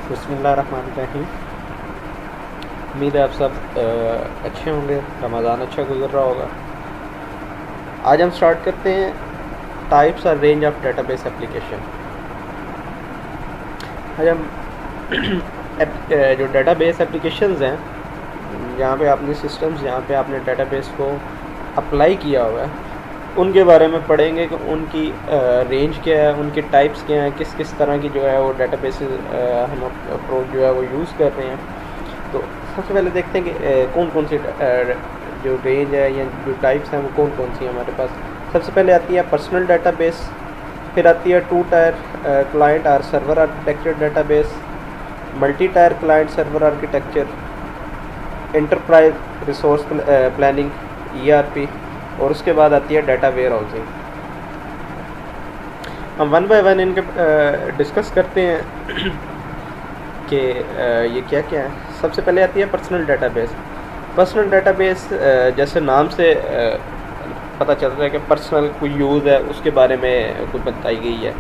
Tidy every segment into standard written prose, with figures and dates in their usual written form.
बिस्मिल्लाहिर्रहमानिर्रहीम। उम्मीद है आप सब अच्छे होंगे, रमज़ान अच्छा गुजर रहा होगा। आज हम स्टार्ट करते हैं टाइप्स और रेंज ऑफ डेटाबेस एप्लीकेशन। आज हम जो डेटाबेस एप्लीकेशंस हैं, जहाँ पे आपने सिस्टम्स जहाँ पे आपने डेटाबेस को अप्लाई किया हुआ है, उनके बारे में पढ़ेंगे कि उनकी रेंज क्या है, उनके टाइप्स क्या हैं, किस किस तरह की जो है वो डेटाबेस हम अप्रोच जो है वो यूज़ कर रहे हैं। तो सबसे पहले देखते हैं कि कौन कौन सी जो रेंज है या जो टाइप्स हैं वो कौन कौन सी हैं हमारे पास। सबसे पहले आती है पर्सनल डेटाबेस, फिर आती है टू टायर क्लाइंट और server architecture database, multi tier client server architecture, enterprise resource planning ERP, और उसके बाद आती है डाटा वेयर हाउसिंग। हम वन बाय वन इनके डिस्कस करते हैं कि ये क्या क्या है। सबसे पहले आती है पर्सनल डेटाबेस। पर्सनल डेटाबेस जैसे नाम से पता चलता है कि पर्सनल कोई यूज़ है, उसके बारे में कुछ बताई गई है।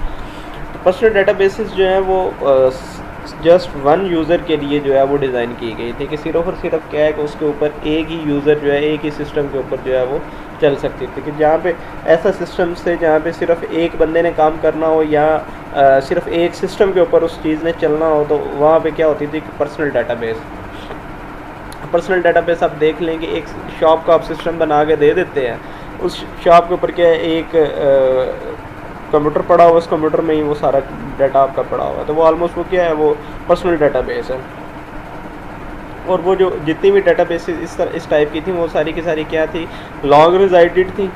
तो पर्सनल डेटाबेसेस जो है वो जस्ट वन यूज़र के लिए जो है वो डिज़ाइन की गई थी कि सिर्फ और सिर्फ क्या है कि उसके ऊपर एक ही यूज़र जो है एक ही सिस्टम के ऊपर जो है वो चल सकती थी। कि जहाँ पे ऐसा सिस्टम से जहाँ पे सिर्फ एक बंदे ने काम करना हो या सिर्फ एक सिस्टम के ऊपर उस चीज़ ने चलना हो, तो वहाँ पे क्या होती थी कि पर्सनल डेटाबेस आप देख लें कि एक शॉप का आप सिस्टम बना के दे देते हैं, उस शॉप के ऊपर क्या है एक कंप्यूटर पड़ा हुआ, उस कंप्यूटर में ही वो सारा डाटा आपका पड़ा हुआ है। तो वो ऑलमोस्ट वो क्या है, वो पर्सनल डेटाबेस है। और वो जो जितनी भी डेटाबेस इस टाइप की थी, वो सारी की सारी क्या थी, लॉन्ग रिजाइडेड थी।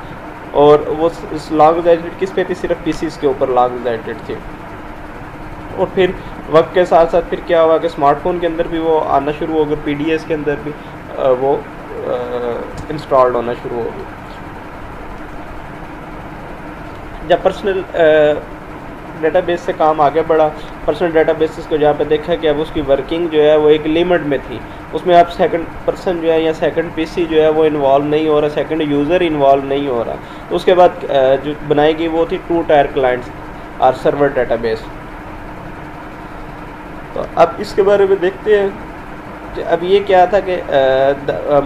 और वो लॉन्ग रिजाइडेड किस पे थी, सिर्फ पीसीस के ऊपर लॉन्ग रिजाइडेड थी। और फिर वक्त के साथ साथ फिर क्या हुआ कि स्मार्टफोन के अंदर भी वो आना शुरू हो गया, PDS के अंदर भी वो इंस्टॉल्ड होना शुरू हो गई। जब पर्सनल डेटाबेस से काम आगे बढ़ा, पर्सनल डेटाबेसेस को जहाँ पे देखा कि अब उसकी वर्किंग जो है वो एक लिमिट में थी, उसमें अब सेकंड पर्सन जो है या सेकंड पीसी जो है वो इन्वॉल्व नहीं हो रहा, सेकंड यूज़र इन्वॉल्व नहीं हो रहा। तो उसके बाद जो बनाई गई वो थी टू टायर क्लाइंट्स और सर्वर डेटाबेस। तो अब इसके बारे में देखते हैं कि अब ये क्या था कि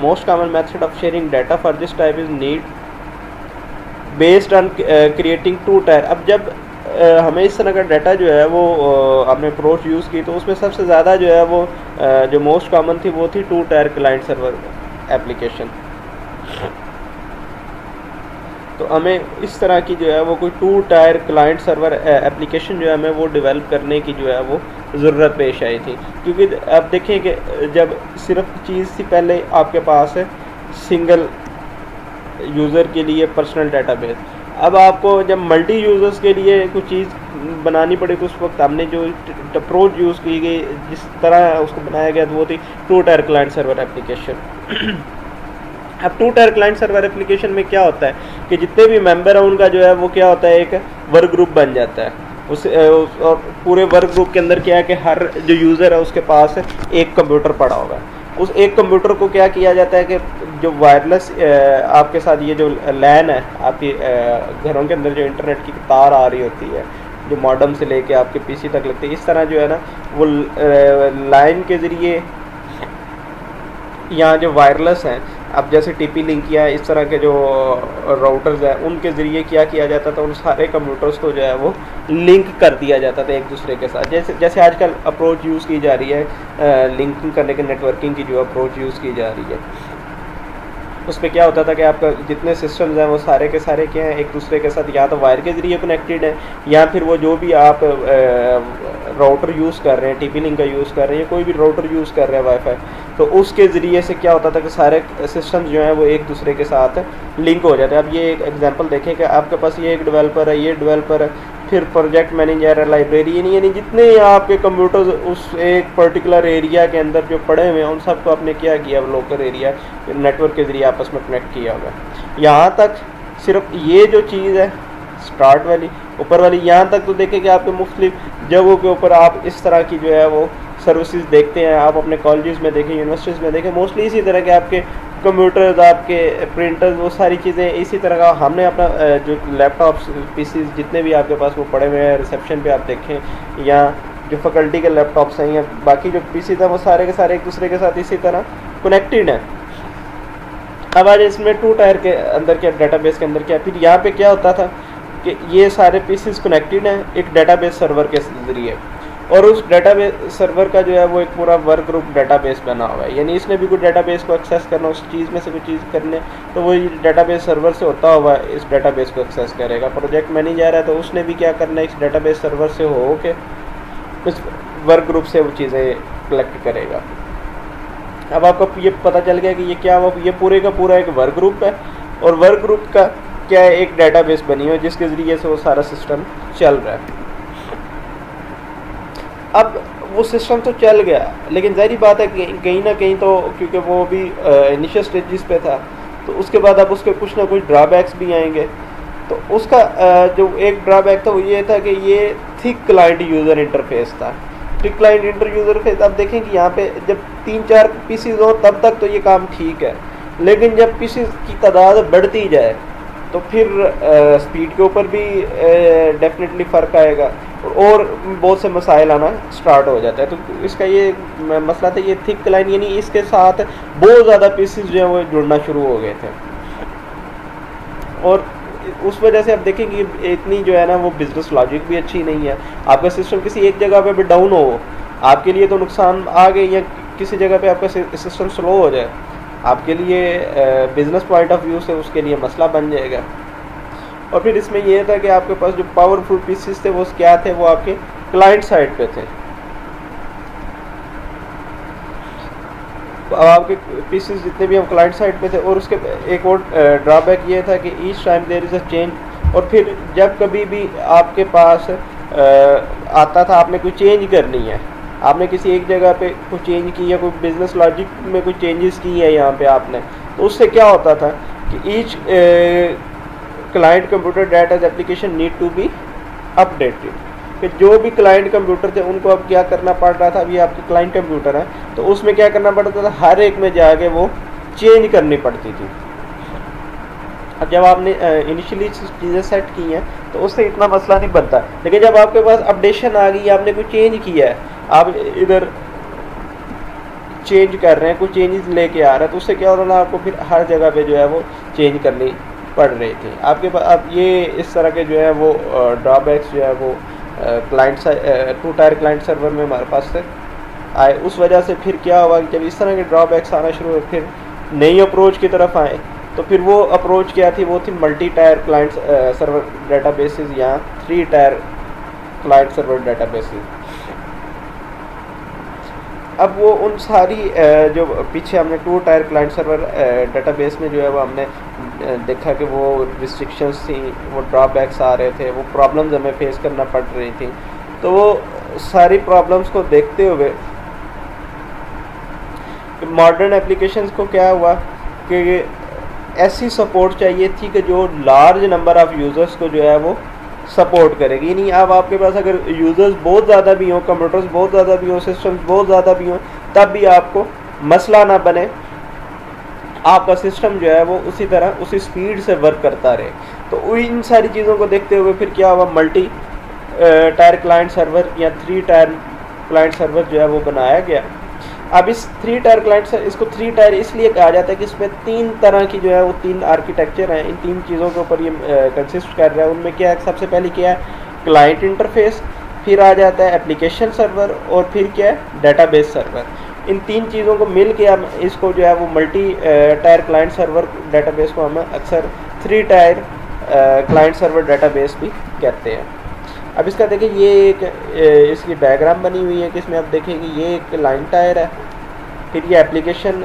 most common method of sharing data for this type is need based on creating two tier. अब जब हमें इस तरह का डाटा जो है वो हमने अप्रोच यूज़ की, तो उसमें सबसे ज़्यादा जो है वो जो मोस्ट कॉमन थी वो थी two tier client server application. तो हमें इस तरह की जो है वो कोई two tier client server application जो है हमें वो डेवलप करने की जो है वो ज़रूरत पेश आई थी। क्योंकि अब देखें कि जब सिर्फ चीज़ थी पहले आपके पास है सिंगल यूज़र के लिए पर्सनल डेटाबेस, अब आपको जब मल्टी यूज़र्स के लिए कुछ चीज़ बनानी पड़ी, तो उस वक्त हमने जो अप्रोच यूज़ की गई, जिस तरह उसको बनाया गया, तो वो थी two tier client server application. अब two tier client server application में क्या होता है कि जितने भी मेंबर हैं उनका जो है वो क्या होता है, एक वर्क ग्रुप बन जाता है। और पूरे वर्क ग्रुप के अंदर क्या है कि हर जो यूज़र है उसके पास एक कंप्यूटर पड़ा होगा। उस एक कंप्यूटर को क्या किया जाता है कि जो वायरलेस आपके साथ ये जो लैन है, आपकी घरों के अंदर जो इंटरनेट की तार आ रही होती है, जो मॉडेम से लेके आपके पीसी तक लगती है, इस तरह जो है ना वो लाइन के ज़रिए यहाँ जो वायरलेस हैं, अब जैसे TP-Link या इस तरह के जो राउटर्स हैं, उनके ज़रिए क्या किया जाता था, उन सारे कंप्यूटर्स को जो है वो लिंक कर दिया जाता था एक दूसरे के साथ। जैसे आजकल अप्रोच यूज़ की जा रही है, लिंकिंग करने के, नेटवर्किंग की जो अप्रोच यूज़ की जा रही है, उस पर क्या होता था कि आपका जितने सिस्टम्स हैं वो सारे के सारे क्या हैं, एक दूसरे के साथ या तो वायर के ज़रिए कनेक्टेड है, या फिर वो जो भी आप राउटर यूज़ कर रहे हैं, TP-Link का यूज़ कर रहे हैं, कोई भी राउटर यूज़ कर रहे हैं वाईफाई, तो उसके ज़रिए से क्या होता था कि सारे सिस्टम्स जो हैं वो एक दूसरे के साथ लिंक हो जाते हैं। अब ये एक एग्जांपल देखें कि आपके पास ये एक डेवलपर है, ये डेवलपर है, फिर प्रोजेक्ट मैनेजर है, लाइब्रेरियन, यानी जितने आपके कंप्यूटर्स उस एक पर्टिकुलर एरिया के अंदर जो पड़े हुए हैं, उन सबको आपने क्या किया, लोकल एरिया नेटवर्क के ज़रिए आपस में कनेक्ट किया हुआ है। यहाँ तक सिर्फ ये जो चीज़ है स्टार्ट वाली ऊपर वाली, यहाँ तक तो देखें कि आपके मुख्तलिफ जगहों के ऊपर आप इस तरह की जो है वो सर्विसेज देखते हैं। आप अपने कॉलेजेस में देखें, यूनिवर्सिटीज़ में देखें, मोस्टली इसी तरह के आपके कंप्यूटर्स, आपके प्रिंटर्स, वो सारी चीज़ें इसी तरह का। हमने अपना जो लैपटॉप्स, PCs जितने भी आपके पास वो पड़े हुए हैं, रिसेप्शन पे आप देखें, या जो फैकल्टी के लैपटॉप्स हैं या बाकी जो पीसी हैं वो सारे के सारे एक दूसरे के साथ इसी तरह कनेक्टेड हैं। अब आज इसमें 2 टायर के अंदर क्या, डेटाबेस के अंदर क्या, फिर यहाँ पे क्या होता था कि ये सारे पीसीज कनेक्टेड हैं एक डेटाबेस सर्वर के ज़रिए, और उस डेटाबेस सर्वर का जो है वो एक पूरा वर्क ग्रुप डेटाबेस बना हुआ है, यानी इसने भी कोई डेटाबेस को एक्सेस करना, उस चीज़ में से कोई चीज़ करने, तो वो डेटाबेस सर्वर से होता हुआ इस डेटाबेस को एक्सेस करेगा। प्रोजेक्ट मैनेजर है तो उसने भी क्या करना है, इस डेटाबेस सर्वर से हो के इस वर्क ग्रुप से वो चीज़ें कलेक्ट करेगा। अब आपको ये पता चल गया कि ये क्या हुआ, ये पूरे का पूरा एक वर्क ग्रुप है, और वर्क ग्रुप का क्या है, एक डेटाबेस बनी हुई है जिसके ज़रिए से वो सारा सिस्टम चल रहा है। अब वो सिस्टम तो चल गया, लेकिन ज़ाहिर बात है कि कहीं ना कहीं तो क्योंकि वो भी इनिशियल स्टेजेस पे था, तो उसके बाद अब उसके कुछ ना कुछ ड्रॉबैक्स भी आएंगे। तो उसका जो एक ड्रॉबैक था वो ये था कि ये थिक क्लाइंट यूज़र इंटरफेस था। थिक क्लाइंट यूज़र इंटरफेस आप देखें कि यहाँ पे जब 3-4 पीसीज हो तब तक तो ये काम ठीक है, लेकिन जब पीसीज की तादाद बढ़ती जाए तो फिर स्पीड के ऊपर भी डेफिनेटली फ़र्क आएगा, और बहुत से मसाइल आना स्टार्ट हो जाता है। तो इसका ये मसला था, ये थिक क्लाइंट यानी इसके साथ बहुत ज़्यादा पीसीज जो है वो जुड़ना शुरू हो गए थे, और उस वजह से आप देखें कि इतनी जो है ना वो बिज़नेस लॉजिक भी अच्छी नहीं है। आपका सिस्टम किसी एक जगह पे भी डाउन हो, आपके लिए तो नुकसान आ गए, या किसी जगह पे आपका सिस्टम स्लो हो जाए, आपके लिए बिज़नेस पॉइंट ऑफ व्यू से उसके लिए मसला बन जाएगा। और फिर इसमें यह था कि आपके पास जो पावरफुल पीसीस थे वो क्या थे, वो आपके क्लाइंट साइड पे थे। अब आपके पीसीस जितने भी हम क्लाइंट साइड पे थे, और उसके एक और ड्रॉबैक ये था कि each time there is a change, और फिर जब कभी भी आपके पास आता था आपने कोई चेंज करनी है, आपने किसी एक जगह पे कुछ चेंज की या कोई बिजनेस लॉजिक में कुछ चेंजेस की है यहाँ पे आपने, तो उससे क्या होता था कि each client computer data application need to be updated, कि जो भी क्लाइंट कंप्यूटर थे उनको अब क्या करना पड़ रहा था, अभी आपके क्लाइंट कंप्यूटर है तो उसमें क्या करना पड़ता था, हर एक में जाके वो चेंज करनी पड़ती थी। अब जब आपने इनिशियली चीज़ें सेट की हैं तो उससे इतना मसला नहीं बनता, लेकिन जब आपके पास अपडेशन आ गई, आपने कोई चेंज किया है, आप इधर चेंज कर रहे हैं, कुछ चेंजेस लेके आ रहा है, तो उससे क्या हो रहा है, आपको फिर हर जगह पे जो है वो चेंज करनी पड़ रही थी आपके पास। अब ये इस तरह के जो है वो ड्रॉबैक्स जो है वो क्लाइंट 2 टायर क्लाइंट सर्वर में हमारे पास से आए। उस वजह से फिर क्या हुआ कि जब इस तरह के ड्रॉबैक्स आना शुरू हुए, फिर नई अप्रोच की तरफ आए। तो फिर वो अप्रोच क्या थी, वो थी multi tier client server databases या 3 टायर क्लाइंट सर्वर डेटाबेसेस। अब वो उन सारी जो पीछे हमने 2 टायर क्लाइंट सर्वर डेटाबेस में जो है वो हमने देखा कि वो रिस्ट्रिक्शंस थी, वो ड्रॉबैक्स आ रहे थे, वो प्रॉब्लम्स हमें फेस करना पड़ रही थी। तो वो सारी प्रॉब्लम्स को देखते हुए मॉडर्न एप्लीकेशंस को क्या हुआ कि ऐसी सपोर्ट चाहिए थी कि जो लार्ज नंबर ऑफ़ यूज़र्स को जो है वो सपोर्ट करेगी। नहीं, अब आपके पास अगर यूज़र्स बहुत ज़्यादा भी हों, कंप्यूटर्स बहुत ज़्यादा भी हों, सिस्टम्स बहुत ज़्यादा भी हों, तब भी आपको मसला ना बने, आपका सिस्टम जो है वो उसी तरह उसी स्पीड से वर्क करता रहे। तो इन सारी चीज़ों को देखते हुए फिर क्या हुआ, मल्टी टायर क्लाइंट सर्वर या 3 टायर क्लाइंट सर्वर जो है वो बनाया गया। अब इस 3 टायर क्लाइंट, इसको 3 टायर इसलिए कहा जाता है कि इसमें 3 तरह की जो है वो 3 आर्किटेक्चर हैं, इन 3 चीज़ों के ऊपर ये कंसिस्ट कर रहा है। उनमें क्या है, सबसे पहले क्या है क्लाइंट इंटरफेस, फिर आ जाता है एप्लीकेशन सर्वर, और फिर क्या है डेटाबेस सर्वर। इन 3 चीज़ों को मिल के हम इसको जो है वो multi tier client server database को हम अक्सर 3 टायर क्लाइंट सर्वर डेटाबेस भी कहते हैं। अब इसका देखिए, ये एक इसकी डायग्राम बनी हुई है कि इसमें आप देखेंगे ये एक लाइन टायर है, फिर ये एप्लीकेशन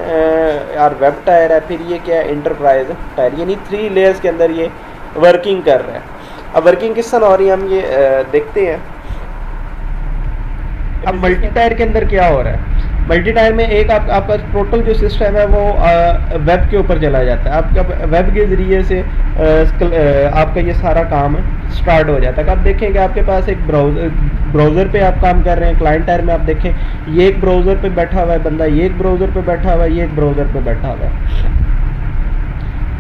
और वेब टायर है, फिर ये क्या है इंटरप्राइज टायर, यानी 3 लेयर्स के अंदर ये वर्किंग कर रहा है। अब वर्किंग किस तरह हो रही है हम ये देखते हैं। अब मल्टी टायर के अंदर क्या हो रहा है, मल्टी टायर में एक आपका टोटल जो सिस्टम है वो वेब के ऊपर चला जाता है। आपका वेब के ज़रिए से आपका ये सारा काम स्टार्ट हो जाता है। अब देखें कि आपके पास एक ब्राउज़र पे आप काम कर रहे हैं। क्लाइंट टायर में आप देखें ये एक ब्राउज़र पे बैठा हुआ है बंदा, ये एक ब्राउज़र पे बैठा हुआ है, ये एक ब्राउज़र पे बैठा हुआ है।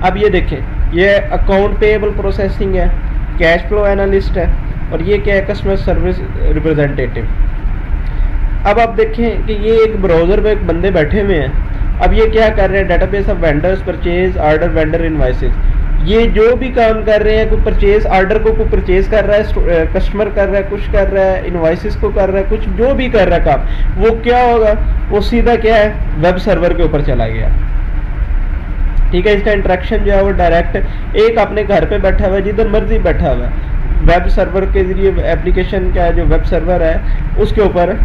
अब ये देखें, ये अकाउंट पेएबल प्रोसेसिंग है, कैश फ्लो एनालिस्ट है, और ये क्या है कस्टमर सर्विस रिप्रेजेंटेटिव। अब आप देखें कि ये एक ब्राउज़र पे एक बंदे बैठे हुए हैं। अब ये क्या कर रहे हैं, database of vendors, purchase order, vendor invoices, ये जो भी काम कर रहे हैं, कोई परचेज ऑर्डर को कोई परचेज कर रहा है, कस्टमर कर रहा है, कुछ कर रहा है, इनवॉइसेस को कर रहा है, कुछ जो भी कर रहा है काम, वो क्या होगा, वो सीधा क्या है, वेब सर्वर के ऊपर चला गया। ठीक है, इसका इंटरेक्शन जो है वो डायरेक्ट एक अपने घर पे बैठा हुआ है, जिधर मर्जी बैठा हुआ है, वेब सर्वर के जरिए एप्लीकेशन का जो वेब सर्वर है उसके ऊपर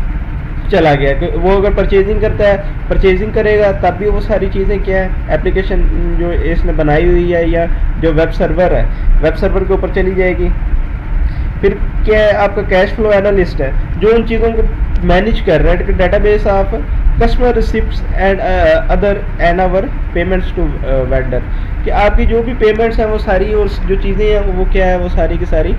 चला गया। वो अगर परचेजिंग करता है, परचेजिंग करेगा, तब भी वो सारी चीज़ें क्या है, एप्लीकेशन जो इसने बनाई हुई है या जो वेब सर्वर है, वेब सर्वर के ऊपर चली जाएगी। फिर क्या है, आपका कैश फ्लो एनालिस्ट है, जो उन चीज़ों को मैनेज कर रहा है, database of customer receipts and other and our payments to vendor, कि आपकी जो भी पेमेंट्स हैं वो सारी, और जो चीज़ें हैं वो क्या है, वो सारी की सारी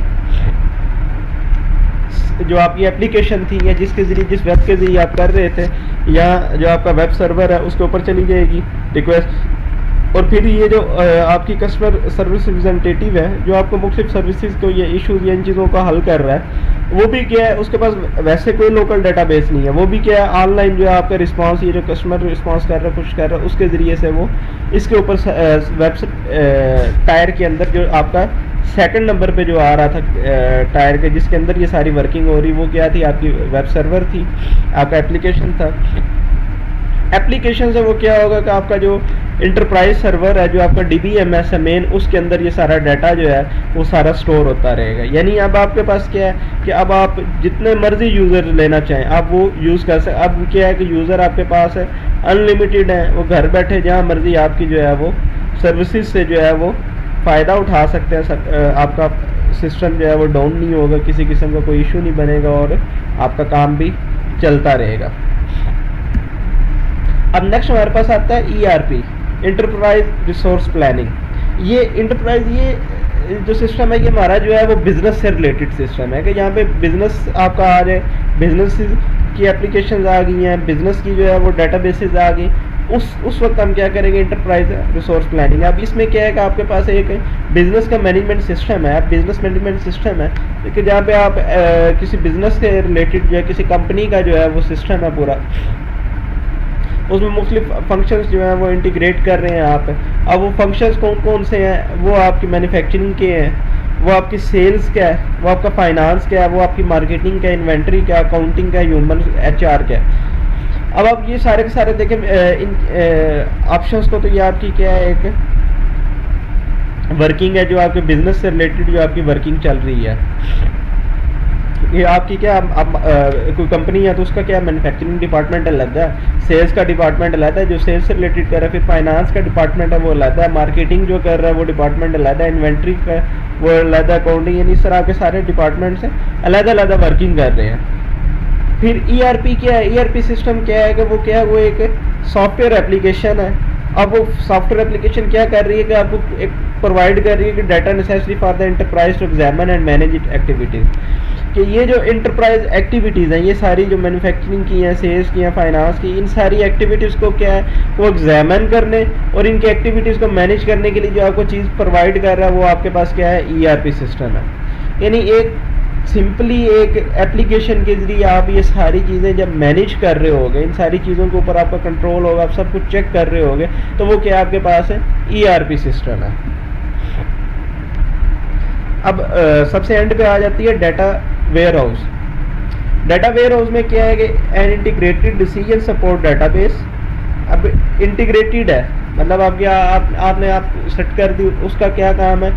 जो आपकी एप्लीकेशन थी या जिसके जरिए, जिस वेब के जरिए आप कर रहे थे, या जो आपका वेब सर्वर है उसके ऊपर चली जाएगी रिक्वेस्ट। और फिर ये जो आपकी कस्टमर सर्विस रिप्रेजेंटेटिव है, जो आपको मुख्तलिफ सर्विसेज को, ये इशूज़ या इन चीज़ों का हल कर रहा है, वो भी क्या है, उसके पास वैसे कोई लोकल डेटाबेस नहीं है, वो भी क्या है, ऑनलाइन जो है आपका रिस्पांस, ये जो कस्टमर रिस्पांस कर रहा है, कुछ कर रहा है, उसके ज़रिए से वो इसके ऊपर वेब टायर के अंदर जो आपका सेकंड नंबर पे जो आ रहा था टायर के, जिसके अंदर ये सारी वर्किंग हो रही, वो क्या थी, आपकी वेब सर्वर थी, आपका एप्लीकेशन था। एप्लीकेशन से वो क्या होगा कि आपका जो इंटरप्राइज सर्वर है, जो आपका DBMS है मेन, उसके अंदर ये सारा डाटा जो है वो सारा स्टोर होता रहेगा। यानी अब आपके पास क्या है कि अब आप जितने मर्जी यूज़र लेना चाहें आप वो यूज़ कर सकते। अब क्या है कि यूज़र आपके पास है, अनलिमिटेड है, वो घर बैठे जहाँ मर्जी आपकी जो है वो सर्विसेज से जो है वो फ़ायदा उठा सकते हैं। आपका सिस्टम जो है वो डाउन नहीं होगा, किसी किस्म का कोई इशू नहीं बनेगा, और आपका काम भी चलता रहेगा। अब नेक्स्ट हमारे पास आता है ERP, इंटरप्राइज रिसोर्स प्लानिंग। ये इंटरप्राइज, ये जो सिस्टम है, ये हमारा जो है वो बिज़नेस से रिलेटेड सिस्टम है, कि यहाँ पे बिज़नेस आपका आ जाए, बिज़नेस की एप्लीकेशंस आ गई हैं, बिज़नेस की जो है वो डेटाबेसेस आ गई, उस वक्त हम क्या करेंगे, इंटरप्राइज रिसोर्स प्लानिंग। अब इसमें क्या है कि आपके पास एक बिज़नेस का मैनेजमेंट सिस्टम है, बिज़नेस मैनेजमेंट सिस्टम है कि जहाँ पे आप किसी बिज़नेस के रिलेटेड जो है, किसी कंपनी का जो है वो सिस्टम है पूरा, उसमें मुख्तलिफ फंक्शंस जो हैं वो इंटीग्रेट कर रहे हैं आप। अब वो फंक्शंस कौन कौन से हैं, वो आपकी मैन्युफैक्चरिंग के हैं, वो आपकी सेल्स क्या है, वो आपका फाइनेंस क्या है, वो आपकी मार्केटिंग क्या, इन्वेंट्री क्या, अकाउंटिंग क्या, ह्यूमन HR क्या है। अब आप ये सारे के सारे देखें इन ऑप्शंस को, तो ये आपकी क्या है, एक वर्किंग है जो आपके बिजनेस से रिलेटेड जो आपकी वर्किंग चल रही है। ये आपकी क्या, कोई कंपनी है तो उसका क्या, मैन्युफैक्चरिंग डिपार्टमेंट अलग है, सेल्स का डिपार्टमेंट अलग है जो सेल्स से रिलेटेड कर रहा है, फिर फाइनेंस का डिपार्टमेंट है वो अलग है, मार्केटिंग जो कर रहा है वो डिपार्टमेंट अलग है, इन्वेंट्री का वो अलग है, अकाउंटिंग, यानी इस तरह के सारे डिपार्टमेंट से अलग अलग वर्किंग कर रहे हैं। फिर ERP क्या है, ERP सिस्टम क्या है कि वो क्या है, वो एक सॉफ्टवेयर एप्लीकेशन है। अब वो सॉफ्टवेयर एप्लीकेशन क्या कर रही है कि आपको एक प्रोवाइड कर रही है कि data necessary for the enterprise to examine and manage it activities, कि ये जो एंटरप्राइज एक्टिविटीज़ हैं, ये सारी जो मैन्युफैक्चरिंग की हैं, सेल्स की हैं, फाइनेंस की, इन सारी एक्टिविटीज़ को क्या है, वो एग्जामिन करने और इनकी एक्टिविटीज़ को मैनेज करने के लिए जो आपको चीज़ प्रोवाइड कर रहा है, वो आपके पास क्या है, ERP सिस्टम है। यानी एक सिंपली एक एप्लीकेशन के जरिए आप ये सारी चीज़ें जब मैनेज कर रहे होगे, इन सारी चीज़ों के ऊपर आपका कंट्रोल होगा, आप सब कुछ चेक कर रहे होगे, तो वो क्या आपके पास है, ERP सिस्टम है। अब सबसे एंड पे आ जाती है data warehouse. Data warehouse में क्या है कि an integrated decision support database. अब इंटीग्रेटेड है मतलब आपने सेट कर दी, उसका क्या काम है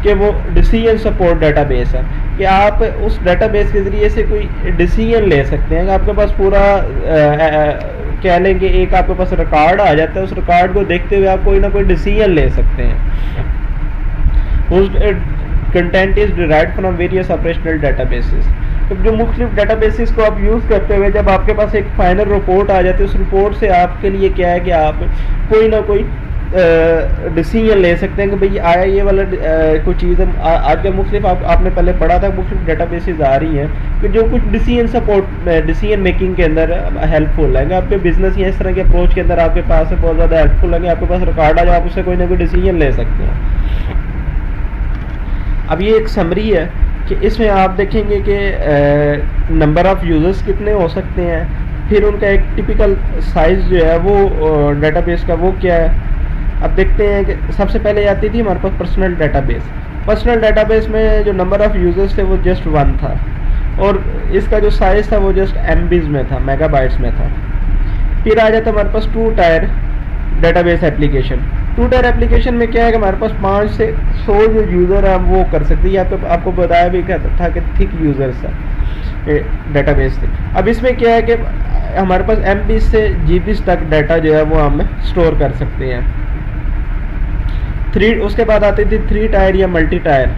कि वो डिसीजन सपोर्ट डाटाबेस है, कि आप उस डाटाबेस के ज़रिए से कोई डिसीजन ले सकते हैं। आपके पास पूरा कह लेंगे एक आपके पास रिकॉर्ड आ जाता है, उस रिकॉर्ड को देखते हुए आप कोई ना कोई डिसीजन ले सकते हैं। उस content is derived from various operational databases. तो जो मुख्तलिफ डाटाबेसेस को आप यूज़ करते हुए जब आपके पास एक फाइनल रिपोर्ट आ जाती है, उस रिपोर्ट से आपके लिए क्या है कि आप कोई ना कोई डिसीजन ले सकते हैं कि भाई आया ये वाला कोई चीज़ आज का मुख्तलिफ आपने पहले पढ़ा था, मुख्तलिफ डाटाबेसेस आ रही हैं कि जो कुछ डिसीजन मेकिंग के अंदर हेल्पफुल है। आपके बिजनेस या इस तरह के अप्रोच के अंदर आपके पास बहुत ज़्यादा हेल्पफुल है, आपके पास रिकॉर्ड आ जाए, आप उससे कोई ना कोई डिसीजन ले सकते हैं। अब ये एक समरी है कि इसमें आप देखेंगे कि नंबर ऑफ़ यूज़र्स कितने हो सकते हैं, फिर उनका एक टिपिकल साइज़ जो है वो डेटाबेस का वो क्या है। अब देखते हैं कि सबसे पहले आती थी हमारे पास पर्सनल डेटाबेस। पर्सनल डेटाबेस में जो नंबर ऑफ़ यूज़र्स थे वो जस्ट 1 था, और इसका जो साइज़ था वो जस्ट MBs में था, मेगाबाइट्स में था। फिर आ जाता हमारे पास 2 tyre database application. 2 tyre application में क्या है कि हमारे पास 5 से 100 जो यूज़र है वो कर सकते हैं। आपको बताया भी क्या था कि थिक यूज़र्स था डेटाबेस थे। अब इसमें क्या है कि हमारे पास MBs से GBs तक डाटा जो है वो हम स्टोर कर सकते हैं। उसके बाद आती थी 3 टायर या मल्टी टायर।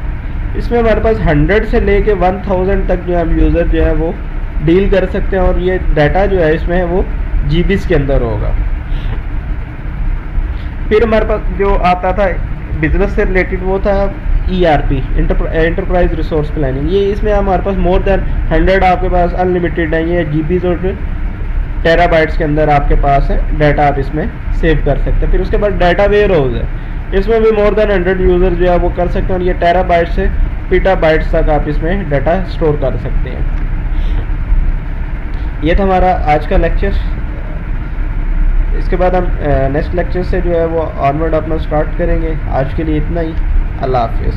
इसमें हमारे पास 100 से लेके 1000 तक जो हम यूज़र जो है वो डील कर सकते हैं, और ये डाटा जो है इसमें वो GBs के अंदर होगा। फिर हमारे पास जो आता था बिजनेस से रिलेटेड वो था ERP, एंटरप्राइज रिसोर्स प्लानिंग। ये इसमें हमारे पास मोर देन 100 आपके पास अनलिमिटेड है, ये GBs और टेराबाइट्स के अंदर आपके पास है डाटा, आप इसमें सेव कर सकते हैं। फिर उसके बाद डाटा वेयर हाउस है, इसमें भी मोर देन 100 यूज़र जो है वो कर सकते हैं, और ये टेराबाइट से पीटाबाइट्स तक आप इसमें डाटा स्टोर कर सकते हैं। ये था हमारा आज का लेक्चर। इसके बाद हम नेक्स्ट लेक्चर से जो है वो ऑनवर्ड अपना स्टार्ट करेंगे। आज के लिए इतना ही। अल्लाह हाफिज़।